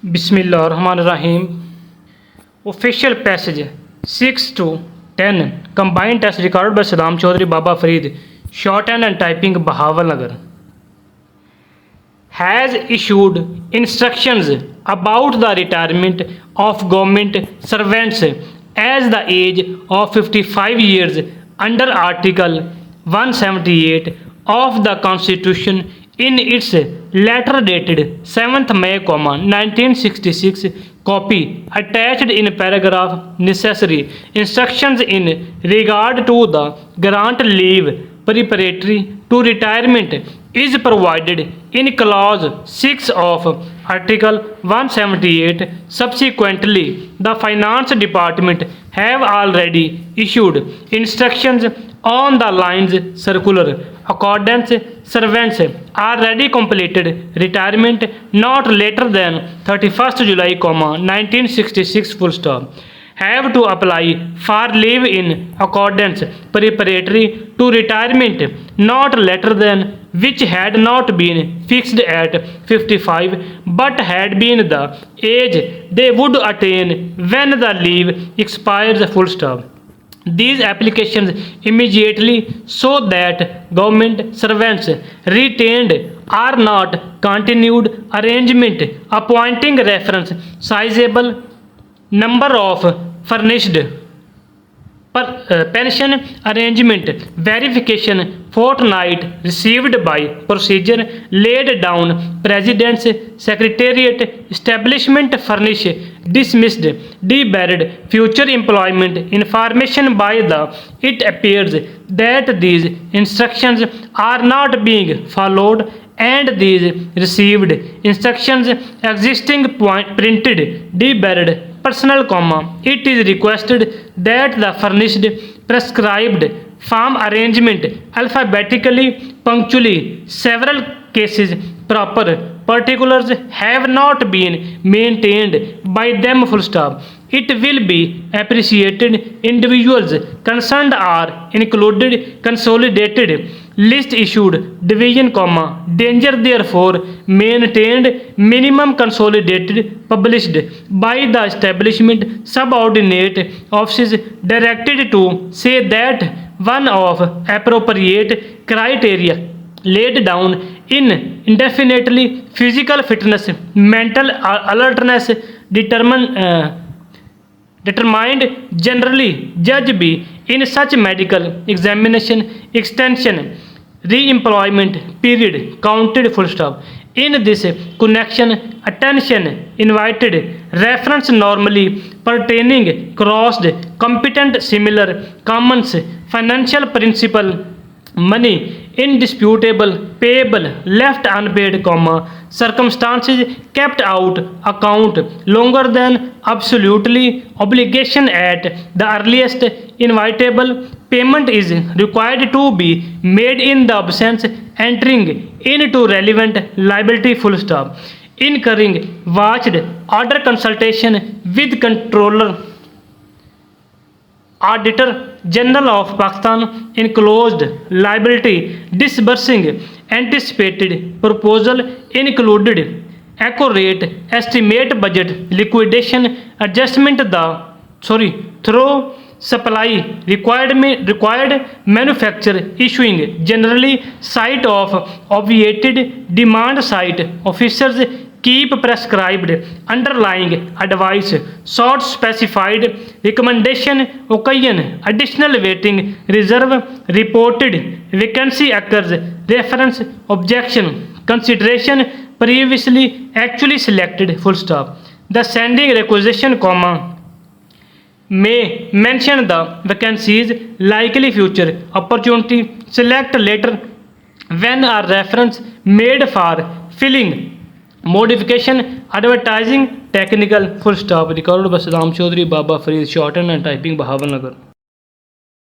बिस्मिल्लाहिर्रहमानिर्रहीम। Official passage 6 to 10 combined test record by Saddam Chaudhry Baba Farid, shorthand typing, Bahawalnagar, has issued instructions about the retirement of government servants as the age of 55 years under Article 178 of the Constitution in its letter dated 7th May, 1966, copy attached in paragraph necessary instructions in regard to the grant leave preparatory to retirement is provided in clause 6 of Article 178. Subsequently, the Finance Department have already issued instructions on the lines circular. Accordance, servants are already completed retirement not later than 31st July, 1966, full stop, have to apply for leave in accordance preparatory to retirement not later than, which had not been fixed at 55 but had been the age they would attain when the leave expires, full stop. These applications immediately so that government servants retained are not continued arrangement appointing reference sizable number of furnished pension arrangement verification fortnight received by procedure laid down president's secretariat establishment furnish dismissed debarred future employment information by the, it appears that these instructions are not being followed and these received instructions existing printed debarred personal, it is requested that the furnished prescribed farm arrangement alphabetically punctually several cases proper particulars have not been maintained by them, full stop. It will be appreciated individuals concerned are included consolidated list issued division, danger therefore maintained minimum consolidated published by the establishment subordinate offices directed to say that one of appropriate criteria laid down in indefinitely physical fitness, mental alertness determined generally judge be in such medical examination extension re-employment period counted, full stop. In this connection, attention invited reference normally pertaining crossed competent similar commons financial principle money indisputable payable left unpaid, circumstances kept out account longer than absolutely obligation at the earliest inevitable payment is required to be made in the absence entering into relevant liability, full stop. Incurring watched order consultation with controller Auditor General of Pakistan enclosed liability disbursing anticipated proposal included accurate estimate budget liquidation adjustment through supply required manufacture issuing generally site of obviated demand site officers keep prescribed underlying advice sought specified recommendation occasion additional waiting reserve reported vacancy occurs reference objection consideration previously actually selected, full stop. The sending requisition, may mention the vacancies likely future opportunity select later when a reference made for filling modification advertising technical, full stop. Recorded by Saddam Chaudhry Baba Farid, short and typing, Bahawalnagar.